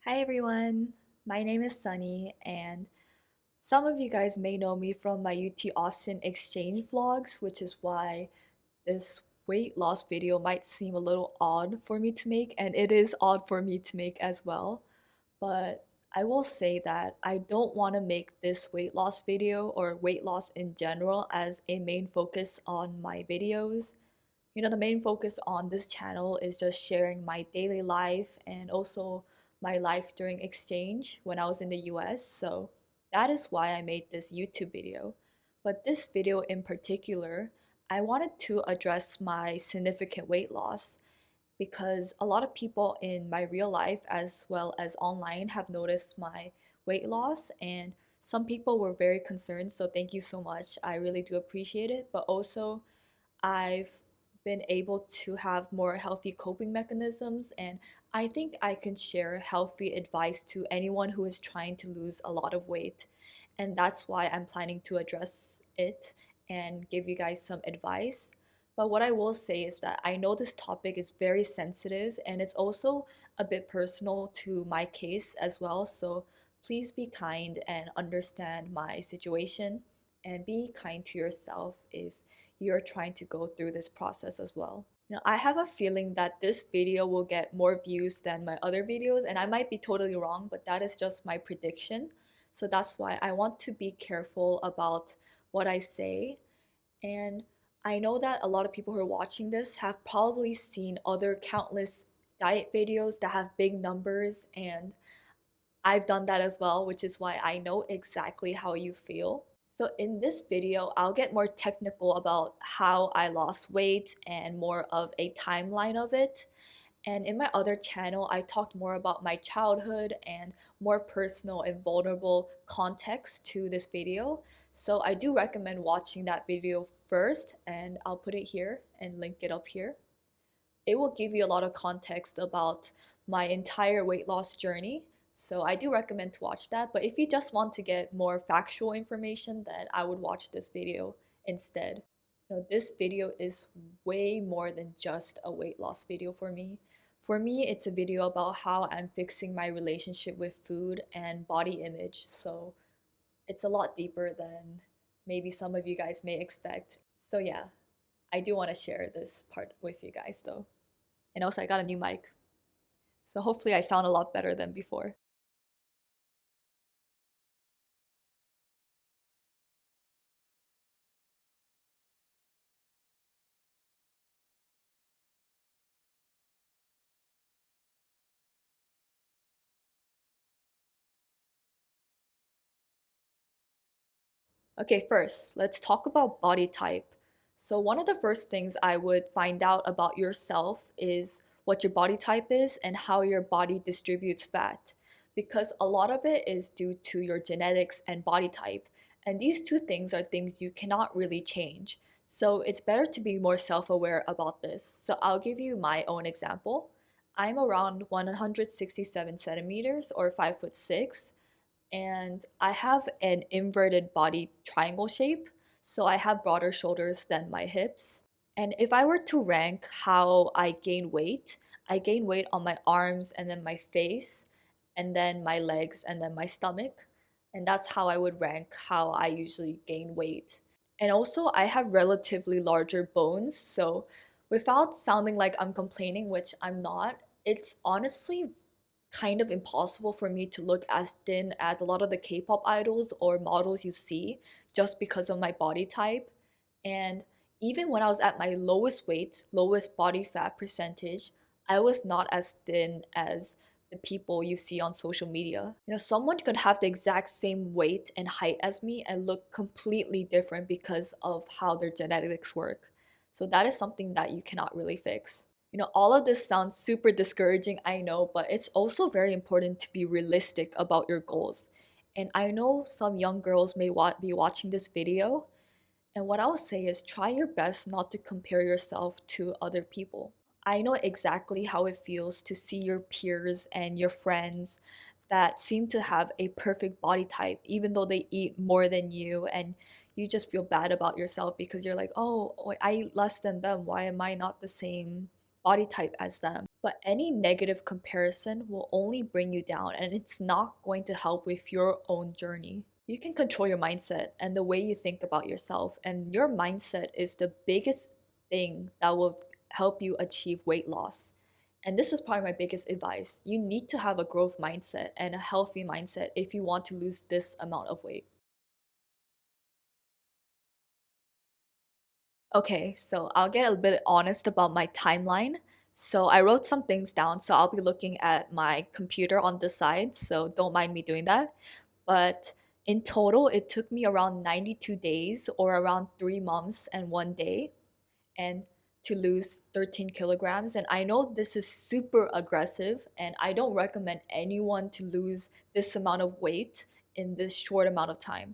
Hi everyone, my name is Sunny, and some of you guys may know me from my UT Austin exchange vlogs, which is why this weight loss video might seem a little odd for me to make, and it is odd for me to make as well. But I will say that I don't want to make this weight loss video or weight loss in general as a main focus on my videos. The main focus on this channel is just sharing my daily life and also my life during exchange when I was in the US. So that is why I made this YouTube video. But this video in particular, I wanted to address my significant weight loss because a lot of people in my real life as well as online have noticed my weight loss, and some people were very concerned. So thank you so much. I really do appreciate it. But also, I've been able to have more healthy coping mechanisms, and I think I can share healthy advice to anyone who is trying to lose a lot of weight. And that's why I'm planning to address it and give you guys some advice. But what I will say is that I know this topic is very sensitive and it's also a bit personal to my case as well. So please be kind and understand my situation, and be kind to yourself if you're trying to go through this process as well. I have a feeling that this video will get more views than my other videos, and I might be totally wrong, but that is just my prediction. So that's why I want to be careful about what I say. And I know that a lot of people who are watching this have probably seen other countless diet videos that have big numbers, and I've done that as well, which is why I know exactly how you feel. So in this video, I'll get more technical about how I lost weight and more of a timeline of it. And in my other channel, I talked more about my childhood and more personal and vulnerable context to this video. So I do recommend watching that video first, and I'll put it here and link it up here. It will give you a lot of context about my entire weight loss journey. So I do recommend to watch that. But if you just want to get more factual information, then I would watch this video instead. This video is way more than just a weight loss video for me. For me, it's a video about how I'm fixing my relationship with food and body image. So it's a lot deeper than maybe some of you guys may expect. So yeah, I do want to share this part with you guys though. And also, I got a new mic. So hopefully I sound a lot better than before. Okay, first, let's talk about body type. So, one of the first things I would find out about yourself is what your body type is and how your body distributes fat, because a lot of it is due to your genetics and body type. And these two things are things you cannot really change. So, it's better to be more self aware about this. So, I'll give you my own example. I'm around 167 centimeters or 5 foot 6, and I have an inverted body triangle shape, so I have broader shoulders than my hips. And if I were to rank how I gain weight on my arms and then my face, and then my legs and then my stomach. And that's how I would rank how I usually gain weight. And also, I have relatively larger bones, so without sounding like I'm complaining, which I'm not, it's honestly kind of impossible for me to look as thin as a lot of the K-pop idols or models you see just because of my body type. And even when I was at my lowest weight, lowest body fat percentage, I was not as thin as the people you see on social media. Someone could have the exact same weight and height as me and look completely different because of how their genetics work. So that is something that you cannot really fix. All of this sounds super discouraging, I know, but it's also very important to be realistic about your goals. And I know some young girls may be watching this video, and what I'll say is try your best not to compare yourself to other people. I know exactly how it feels to see your peers and your friends that seem to have a perfect body type, even though they eat more than you, and you just feel bad about yourself because you're like, oh, I eat less than them. Why am I not the same body type as them? But any negative comparison will only bring you down and it's not going to help with your own journey. You can control your mindset and the way you think about yourself, and your mindset is the biggest thing that will help you achieve weight loss. And this is probably my biggest advice. You need to have a growth mindset and a healthy mindset if you want to lose this amount of weight. Okay, so I'll get a bit honest about my timeline. So I wrote some things down, so I'll be looking at my computer on the side, so don't mind me doing that. But in total, it took me around 92 days or around 3 months and 1 day and to lose 13 kilograms. And I know this is super aggressive, and I don't recommend anyone to lose this amount of weight in this short amount of time.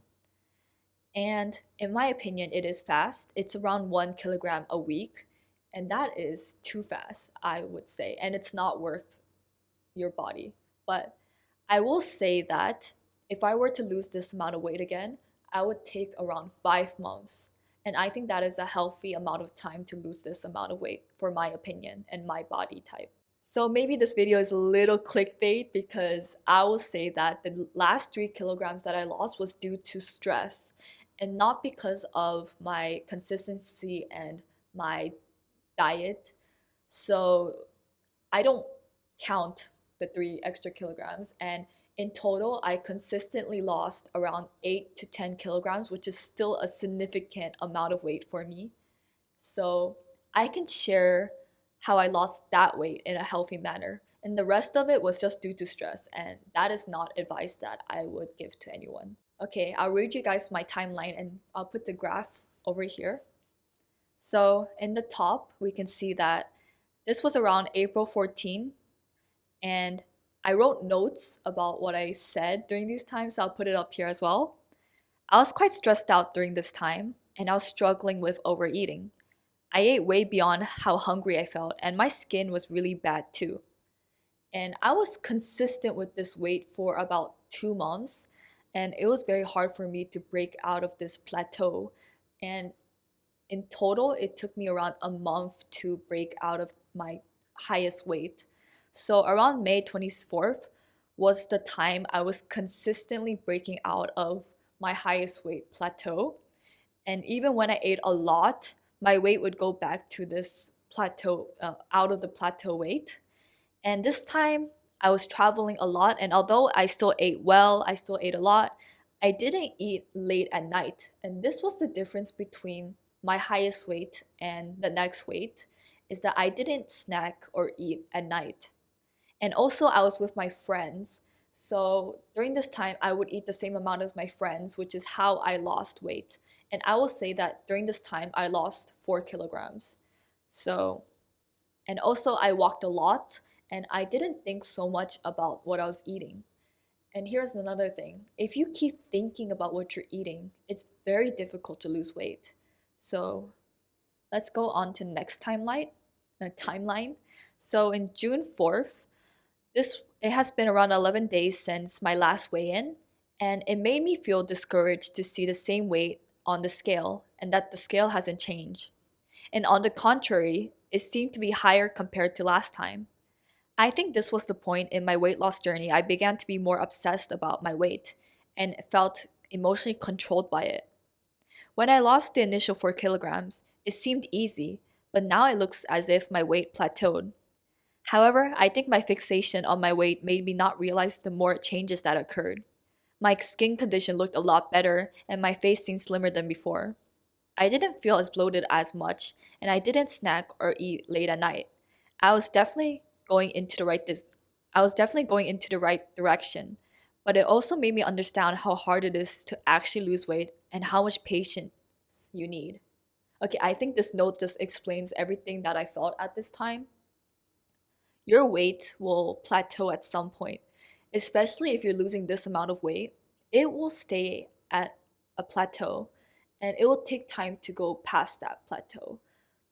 And in my opinion, it is fast. It's around 1 kilogram a week. And that is too fast, I would say. And it's not worth your body. But I will say that if I were to lose this amount of weight again, I would take around 5 months. And I think that is a healthy amount of time to lose this amount of weight, for my opinion and my body type. So maybe this video is a little clickbait because I will say that the last 3 kilograms that I lost was due to stress and not because of my consistency and my diet. So I don't count the 3 extra kilograms. And in total, I consistently lost around 8 to 10 kilograms, which is still a significant amount of weight for me. So I can share how I lost that weight in a healthy manner. And the rest of it was just due to stress. And that is not advice that I would give to anyone. Okay, I'll read you guys my timeline and I'll put the graph over here. So in the top, we can see that this was around April 14, and I wrote notes about what I said during these times, so I'll put it up here as well. I was quite stressed out during this time, and I was struggling with overeating. I ate way beyond how hungry I felt, and my skin was really bad too. And I was consistent with this weight for about 2 months, and it was very hard for me to break out of this plateau. And in total, it took me around a month to break out of my highest weight. So around May 24th was the time I was consistently breaking out of my highest weight plateau. And even when I ate a lot, my weight would go back to this plateau, out of the plateau weight. And this time I was traveling a lot, and although I still ate well, I still ate a lot, I didn't eat late at night. And this was the difference between my highest weight and the next weight, is that I didn't snack or eat at night. And also I was with my friends. So during this time I would eat the same amount as my friends, which is how I lost weight. And I will say that during this time I lost 4 kilograms. So, and also I walked a lot and I didn't think so much about what I was eating. And here's another thing. If you keep thinking about what you're eating, it's very difficult to lose weight. So let's go on to the next timeline. So in June 4th, it has been around 11 days since my last weigh-in, and it made me feel discouraged to see the same weight on the scale and that the scale hasn't changed. And on the contrary, it seemed to be higher compared to last time. I think this was the point in my weight loss journey. I began to be more obsessed about my weight and felt emotionally controlled by it. When I lost the initial 4 kilograms, it seemed easy, but now it looks as if my weight plateaued. However, I think my fixation on my weight made me not realize the more changes that occurred. My skin condition looked a lot better and my face seemed slimmer than before. I didn't feel as bloated as much, and I didn't snack or eat late at night. I was definitely going into the right dis- I was definitely going into the right direction, but it also made me understand how hard it is to actually lose weight and how much patience you need. Okay, I think this note just explains everything that I felt at this time. Your weight will plateau at some point, especially if you're losing this amount of weight. It will stay at a plateau and it will take time to go past that plateau.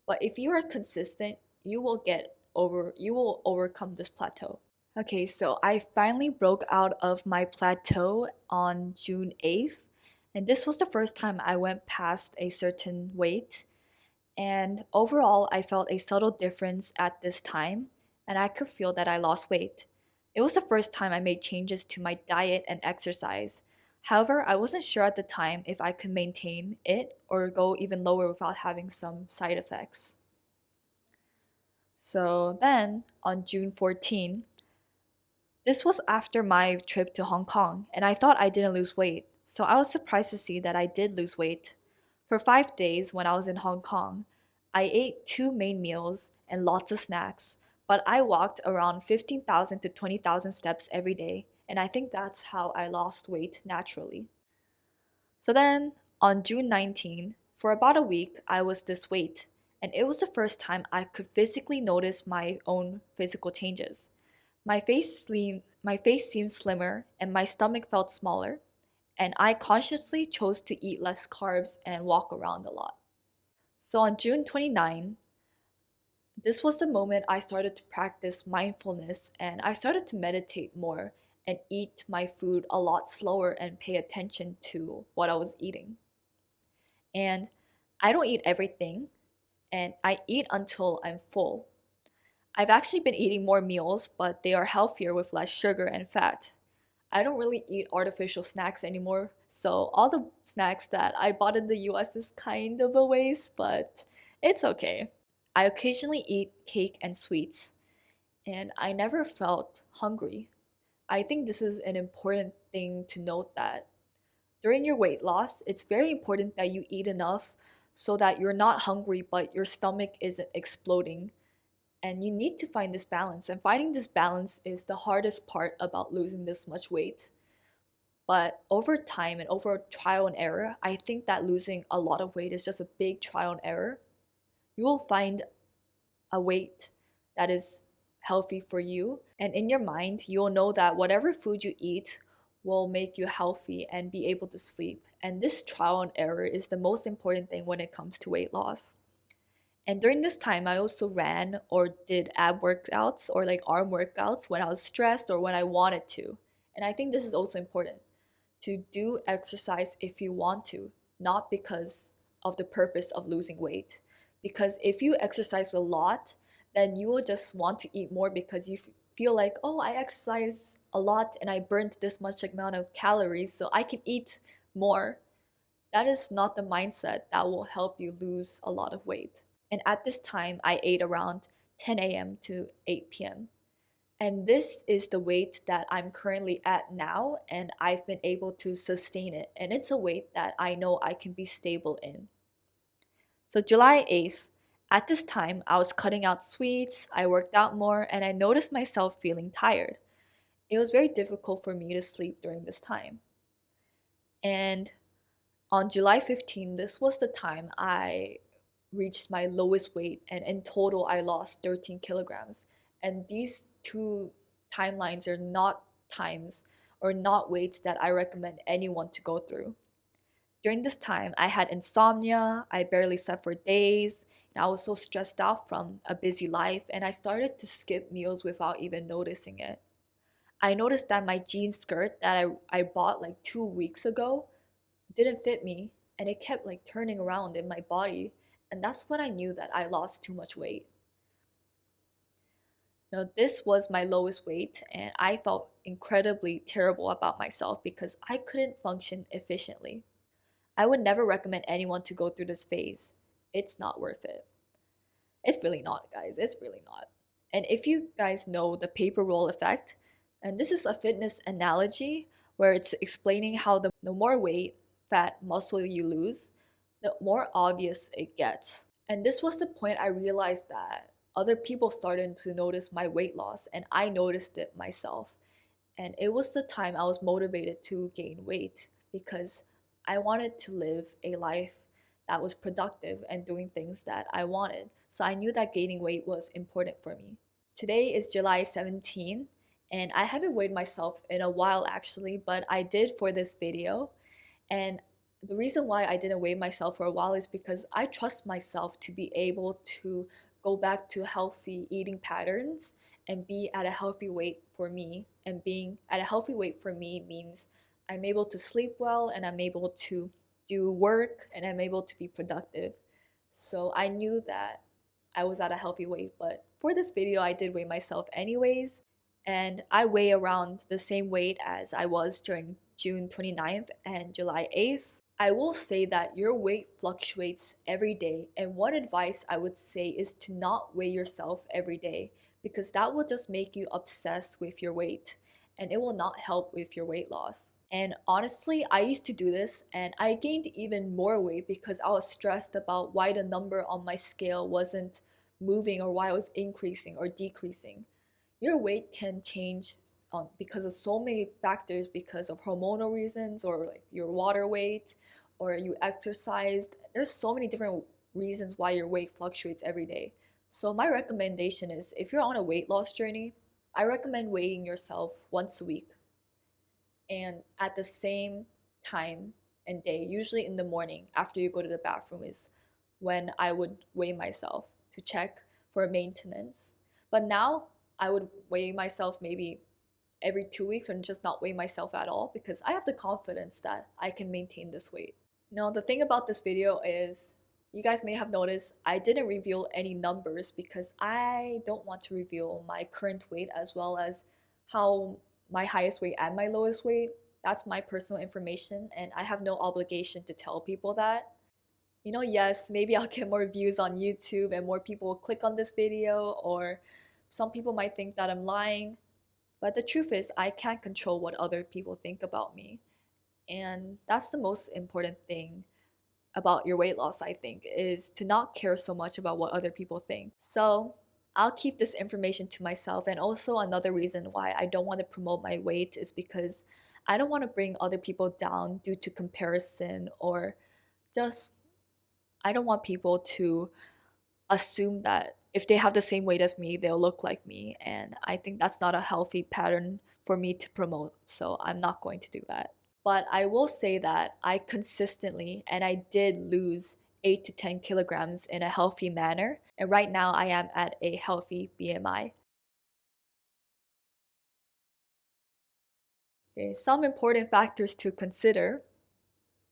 But if you are consistent, you will overcome this plateau. Okay, so I finally broke out of my plateau on June 8th, and this was the first time I went past a certain weight. And overall, I felt a subtle difference at this time. and I could feel that I lost weight. It was the first time I made changes to my diet and exercise. However, I wasn't sure at the time if I could maintain it or go even lower without having some side effects. So then, on June 14, this was after my trip to Hong Kong, and I thought I didn't lose weight. So I was surprised to see that I did lose weight. For 5 days when I was in Hong Kong, I ate two main meals and lots of snacks, but I walked around 15,000 to 20,000 steps every day, and I think that's how I lost weight naturally. So then, on June 19, for about a week, I was this weight, and it was the first time I could physically notice my own physical changes. My face seemed slimmer and my stomach felt smaller, and I consciously chose to eat less carbs and walk around a lot. So on June 29, this was the moment I started to practice mindfulness and I started to meditate more and eat my food a lot slower and pay attention to what I was eating. And I don't eat everything, and I eat until I'm full. I've actually been eating more meals, but they are healthier with less sugar and fat. I don't really eat artificial snacks anymore, so all the snacks that I bought in the US is kind of a waste, but it's okay. I occasionally eat cake and sweets, and I never felt hungry. I think this is an important thing to note that during your weight loss, it's very important that you eat enough so that you're not hungry but your stomach isn't exploding. And you need to find this balance. And finding this balance is the hardest part about losing this much weight. But over time and over trial and error, I think that losing a lot of weight is just a big trial and error. You will find a weight that is healthy for you. And in your mind, you'll know that whatever food you eat will make you healthy and be able to sleep. And this trial and error is the most important thing when it comes to weight loss. And during this time, I also ran or did ab workouts or like arm workouts when I was stressed or when I wanted to. And I think this is also important to do exercise if you want to, not because of the purpose of losing weight. Because if you exercise a lot, then you will just want to eat more because you feel like, oh, I exercise a lot and I burned this much amount of calories, so I can eat more. That is not the mindset that will help you lose a lot of weight. And at this time, I ate around 10 a.m. to 8 p.m. And this is the weight that I'm currently at now, and I've been able to sustain it. And it's a weight that I know I can be stable in. So, July 8th, at this time, I was cutting out sweets, I worked out more, and I noticed myself feeling tired. It was very difficult for me to sleep during this time. And on July 15th, this was the time I reached my lowest weight, and in total, I lost 13 kilograms. And these two timelines are not times or not weights that I recommend anyone to go through. During this time, I had insomnia, I barely slept for days, and I was so stressed out from a busy life, and I started to skip meals without even noticing it. I noticed that my jean skirt that I bought like 2 weeks ago didn't fit me, and it kept like turning around in my body, and that's when I knew that I lost too much weight. This was my lowest weight, and I felt incredibly terrible about myself because I couldn't function efficiently. I would never recommend anyone to go through this phase. It's not worth it. It's really not, guys. It's really not. And if you guys know the paper roll effect, and this is a fitness analogy where it's explaining how the more weight, fat, muscle you lose, the more obvious it gets. And this was the point I realized that other people started to notice my weight loss, and I noticed it myself. And it was the time I was motivated to gain weight because I wanted to live a life that was productive and doing things that I wanted. So I knew that gaining weight was important for me. Today is July 17, and I haven't weighed myself in a while actually, but I did for this video. And the reason why I didn't weigh myself for a while is because I trust myself to be able to go back to healthy eating patterns and be at a healthy weight for me. And being at a healthy weight for me means I'm able to sleep well and I'm able to do work and I'm able to be productive. So I knew that I was at a healthy weight, but for this video, I did weigh myself anyways, and I weigh around the same weight as I was during June 29th and July 8th. I will say that your weight fluctuates every day, and one advice I would say is to not weigh yourself every day because that will just make you obsessed with your weight and it will not help with your weight loss. And honestly, I used to do this and I gained even more weight because I was stressed about why the number on my scale wasn't moving or why it was increasing or decreasing. Your weight can change because of so many factors, because of hormonal reasons or like your water weight or you exercised. There's so many different reasons why your weight fluctuates every day. So my recommendation is if you're on a weight loss journey, I recommend weighing yourself once a week and at the same time and day, usually in the morning after you go to the bathroom, is when I would weigh myself to check for maintenance. But now I would weigh myself maybe every 2 weeks or just not weigh myself at all because I have the confidence that I can maintain this weight. Now, the thing about this video is you guys may have noticed I didn't reveal any numbers because I don't want to reveal my current weight as well as how my highest weight and my lowest weight. That's my personal information and I have no obligation to tell people that. Yes, maybe I'll get more views on YouTube and more people will click on this video, or some people might think that I'm lying. But the truth is, I can't control what other people think about me. And that's the most important thing about your weight loss, I think, is to not care so much about what other people think. So I'll keep this information to myself. And also, another reason why I don't want to promote my weight is because I don't want to bring other people down due to comparison, or just I don't want people to assume that if they have the same weight as me, they'll look like me. And I think that's not a healthy pattern for me to promote. So I'm not going to do that. But I will say that I consistently, and I did lose 8 to 10 kilograms in a healthy manner. And right now I am at a healthy BMI. Okay, some important factors to consider.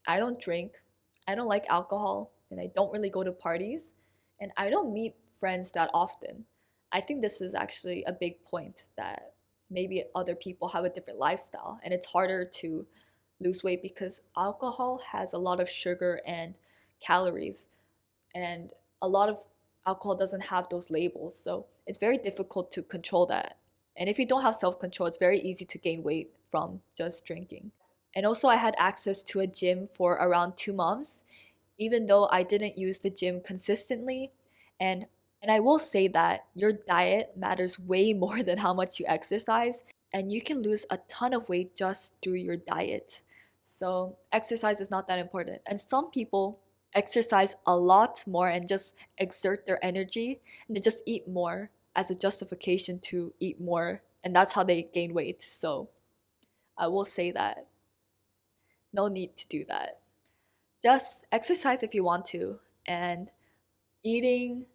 I don't drink, I don't like alcohol, and I don't really go to parties, and I don't meet friends that often. I think this is actually a big point that maybe other people have a different lifestyle and it's harder to lose weight because alcohol has a lot of sugar and calories, and a lot of alcohol doesn't have those labels, so it's very difficult to control that. And if you don't have self-control, it's very easy to gain weight from just drinking. And also, I had access to a gym for around 2 months, even though I didn't use the gym consistently. And and I will say that your diet matters way more than how much you exercise, and you can lose a ton of weight just through your diet. So exercise is not that important. And some people exercise a lot more and just exert their energy and they just eat more as a justification to eat more, and that's how they gain weight. So I will say that no need to do that. Just exercise if you want to, and eating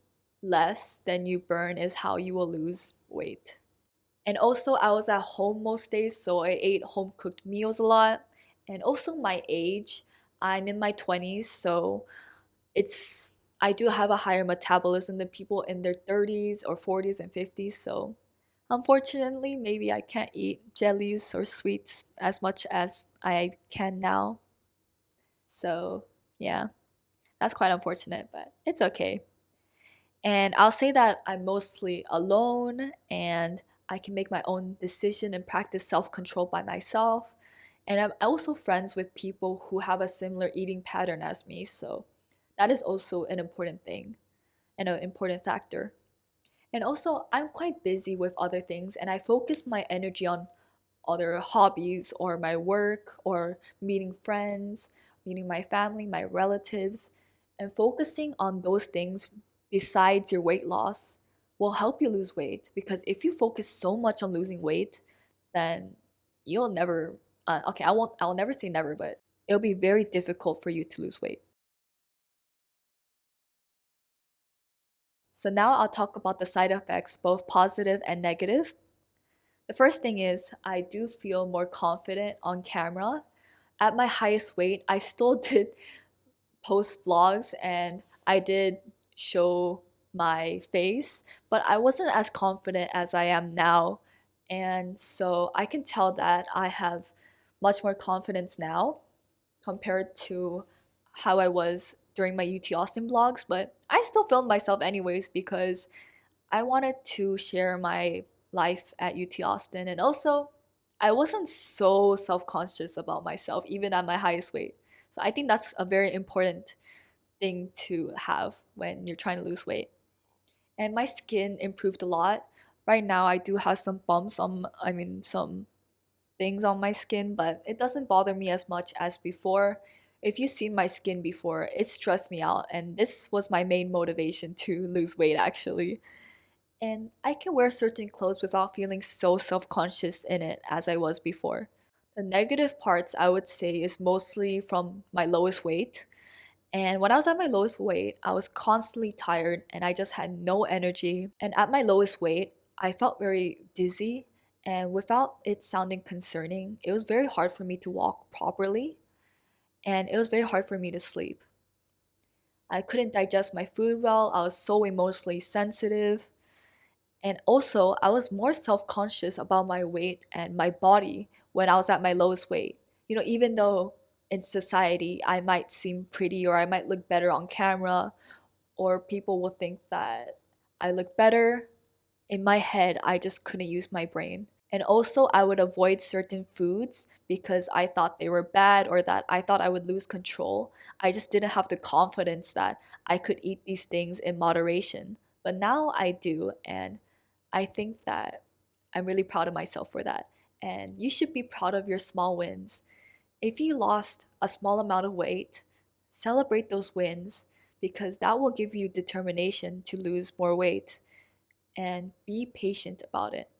less than you burn is how you will lose weight. And also, I was at home most days, so I ate home cooked meals a lot. And also, my age, I'm in my 20s, so it's I do have a higher metabolism than people in their 30s or 40s and 50s. So, unfortunately, maybe I can't eat jellies or sweets as much as I can now. So, yeah, that's quite unfortunate, but it's okay. And I'll say that I'm mostly alone and I can make my own decision and practice self-control by myself. And I'm also friends with people who have a similar eating pattern as me, so that is also an important thing and an important factor. And also, I'm quite busy with other things and I focus my energy on other hobbies or my work or meeting friends, meeting my family, my relatives, and focusing on those things besides your weight loss will help you lose weight, because if you focus so much on losing weight, then you'll never okay, I'll never say never, but it'll be very difficult for you to lose weight. So now I'll talk about the side effects, both positive and negative. The first thing is I do feel more confident on camera. At my highest weight, I still did post vlogs and I did show my face, but I wasn't as confident as I am now. And so I can tell that I have much more confidence now compared to how I was during my UT Austin vlogs, but I still filmed myself anyways because I wanted to share my life at UT Austin, and also I wasn't so self-conscious about myself even at my highest weight. So I think that's a very important thing to have when you're trying to lose weight. And my skin improved a lot. Right now I do have some bumps on, some things on my skin, but it doesn't bother me as much as before. If you've seen my skin before, it stressed me out, and this was my main motivation to lose weight actually. And I can wear certain clothes without feeling so self conscious in it as I was before. The negative parts I would say is mostly from my lowest weight. And when I was at my lowest weight, I was constantly tired and I just had no energy. And at my lowest weight, I felt very dizzy. And without it sounding concerning, it was very hard for me to walk properly. And it was very hard for me to sleep. I couldn't digest my food well. I was so emotionally sensitive. And also, I was more self conscious about my weight and my body when I was at my lowest weight. Even though in society I might seem pretty or I might look better on camera, or people will think that I look better, in my head, I just couldn't use my brain. And also, I would avoid certain foods because I thought they were bad or that I thought I would lose control. I just didn't have the confidence that I could eat these things in moderation. But now I do, and I think that I'm really proud of myself for that. And you should be proud of your small wins. If you lost a small amount of weight, celebrate those wins because that will give you determination to lose more weight, and be patient about it.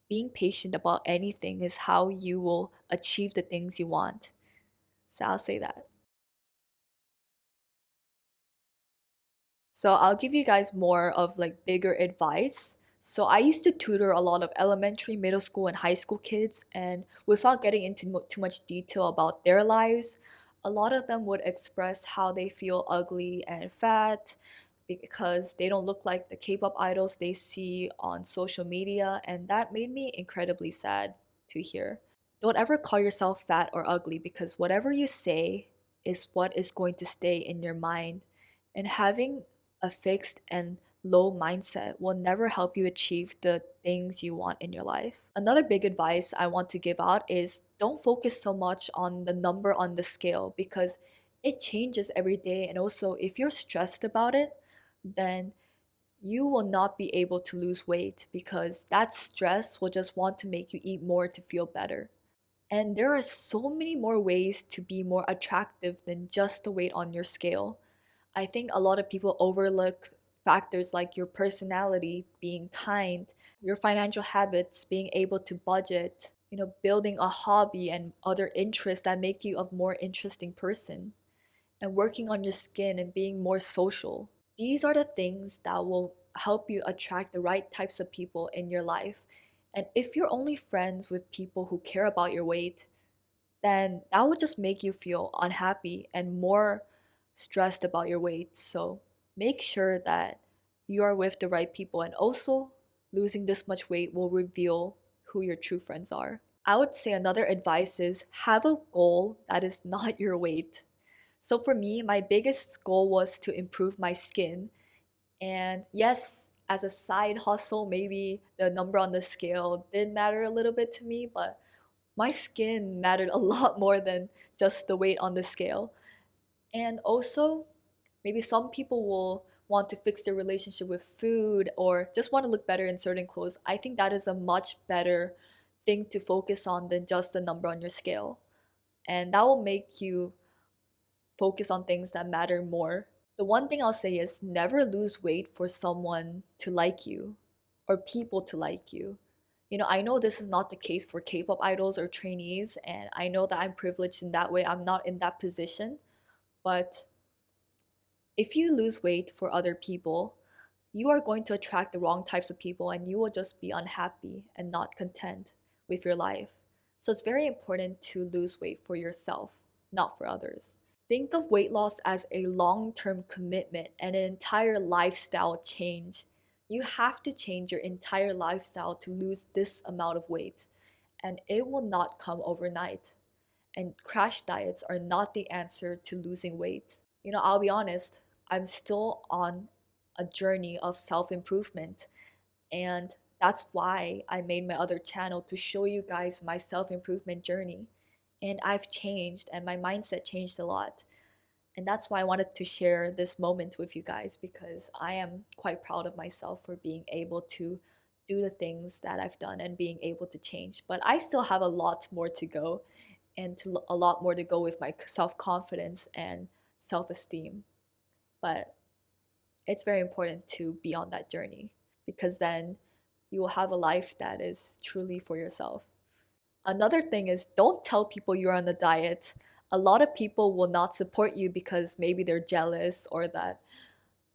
Being patient about anything is how you will achieve the things you want. So I'll say that. So I'll give you guys more of like bigger advice. So I used to tutor a lot of elementary, middle school, and high school kids, and without getting into too much detail about their lives, a lot of them would express how they feel ugly and fat because they don't look like the K-pop idols they see on social media, and that made me incredibly sad to hear. Don't ever call yourself fat or ugly because whatever you say is what is going to stay in your mind. And having a fixed and low mindset will never help you achieve the things you want in your life. Another big advice I want to give out is don't focus so much on the number on the scale because it changes every day. And also, if you're stressed about it, then you will not be able to lose weight because that stress will just want to make you eat more to feel better. And there are so many more ways to be more attractive than just the weight on your scale. I think a lot of people overlook factors like your personality, being kind, your financial habits, being able to budget, building a hobby and other interests that make you a more interesting person, and working on your skin and being more social. These are the things that will help you attract the right types of people in your life. And if you're only friends with people who care about your weight, then that would just make you feel unhappy and more stressed about your weight. So make sure that you are with the right people. And also, losing this much weight will reveal who your true friends are. I would say another advice is have a goal that is not your weight. So for me, my biggest goal was to improve my skin. And yes, as a side hustle, maybe the number on the scale did matter a little bit to me, but my skin mattered a lot more than just the weight on the scale. And also, maybe some people will want to fix their relationship with food or just want to look better in certain clothes. I think that is a much better thing to focus on than just the number on your scale. And that will make you focus on things that matter more. The one thing I'll say is never lose weight for someone to like you or people to like you. I know this is not the case for K-pop idols or trainees, and I know that I'm privileged in that way. I'm not in that position. But if you lose weight for other people, you are going to attract the wrong types of people and you will just be unhappy and not content with your life. So it's very important to lose weight for yourself, not for others. Think of weight loss as a long term commitment and an entire lifestyle change. You have to change your entire lifestyle to lose this amount of weight, and it will not come overnight. And crash diets are not the answer to losing weight. I'll be honest, I'm still on a journey of self improvement, and that's why I made my other channel to show you guys my self improvement journey. And I've changed, and my mindset changed a lot. And that's why I wanted to share this moment with you guys, because I am quite proud of myself for being able to do the things that I've done and being able to change. But I still have a lot more to go, and a lot more to go with my self confidence and self esteem. But it's very important to be on that journey, because then you will have a life that is truly for yourself. Another thing is, don't tell people you're on a diet. A lot of people will not support you because maybe they're jealous, or that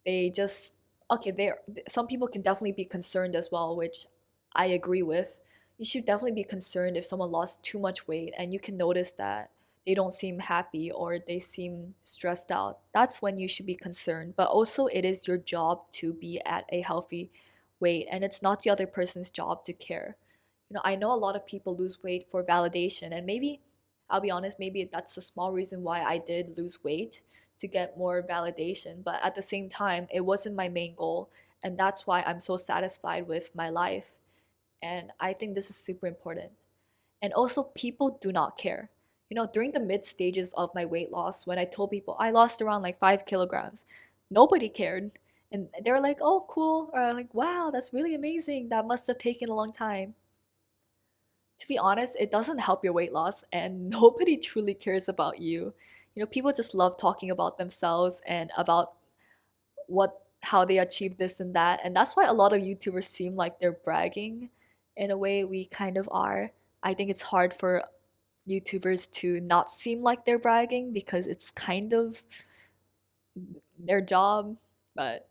they just, okay, they're, some people can definitely be concerned as well, which I agree with. You should definitely be concerned if someone lost too much weight and you can notice that they don't seem happy or they seem stressed out. That's when you should be concerned. But also, it is your job to be at a healthy weight, and it's not the other person's job to care. I know a lot of people lose weight for validation, and maybe, I'll be honest, maybe that's a small reason why I did lose weight, to get more validation. But at the same time, it wasn't my main goal, and that's why I'm so satisfied with my life. And I think this is super important. And also, people do not care. During the mid stages of my weight loss, when I told people I lost around like 5 kilograms, nobody cared. And they were like, oh, cool, or like, wow, that's really amazing. That must have taken a long time. To be honest, it doesn't help your weight loss, and nobody truly cares about you. People just love talking about themselves and about what how they achieve this and that. And that's why a lot of YouTubers seem like they're bragging. In a way, we kind of are. I think it's hard for YouTubers to not seem like they're bragging, because it's kind of their job. But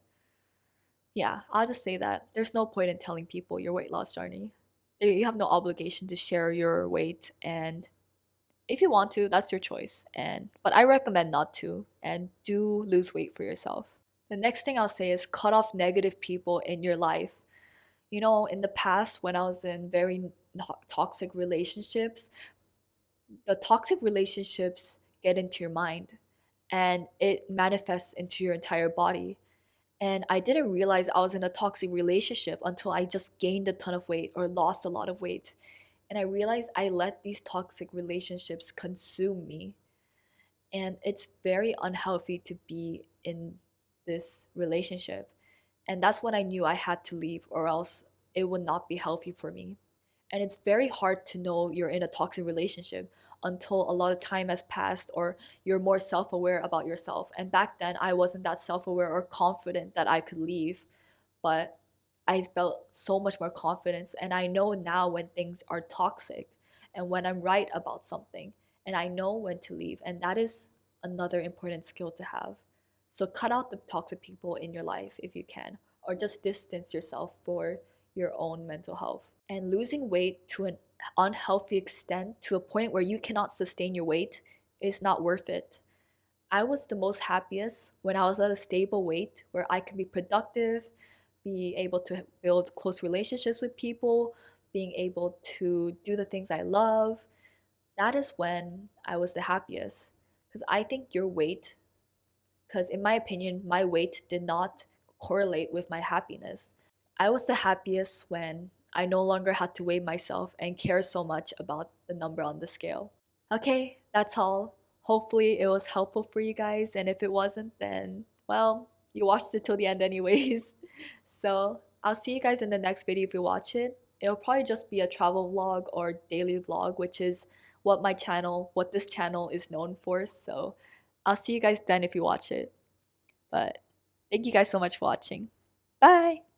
yeah, I'll just say that there's no point in telling people your weight loss journey. You have no obligation to share your weight, and if you want to, that's your choice. And but I recommend not to, and do lose weight for yourself. The next thing I'll say is, cut off negative people in your life. In the past, when I was in very toxic relationships, the toxic relationships get into your mind, and it manifests into your entire body. And I didn't realize I was in a toxic relationship until I just gained a ton of weight or lost a lot of weight. And I realized I let these toxic relationships consume me. And it's very unhealthy to be in this relationship. And that's when I knew I had to leave, or else it would not be healthy for me. And it's very hard to know you're in a toxic relationship until a lot of time has passed, or you're more self aware about yourself. And back then, I wasn't that self aware or confident that I could leave, but I felt so much more confidence. And I know now when things are toxic and when I'm right about something, and I know when to leave. And that is another important skill to have. So cut out the toxic people in your life if you can, or just distance yourself for your own mental health. And losing weight to an unhealthy extent, to a point where you cannot sustain your weight, is not worth it. I was the most happiest when I was at a stable weight where I could be productive, be able to build close relationships with people, being able to do the things I love. That is when I was the happiest. Because I think your weight, because in my opinion, my weight did not correlate with my happiness. I was the happiest when I no longer had to weigh myself and care so much about the number on the scale. Okay, that's all. Hopefully, it was helpful for you guys, and if it wasn't, then, well, you watched it till the end, anyways. So, I'll see you guys in the next video if you watch it. It'll probably just be a travel vlog or daily vlog, which is what this channel is known for. So, I'll see you guys then if you watch it. But thank you guys so much for watching. Bye!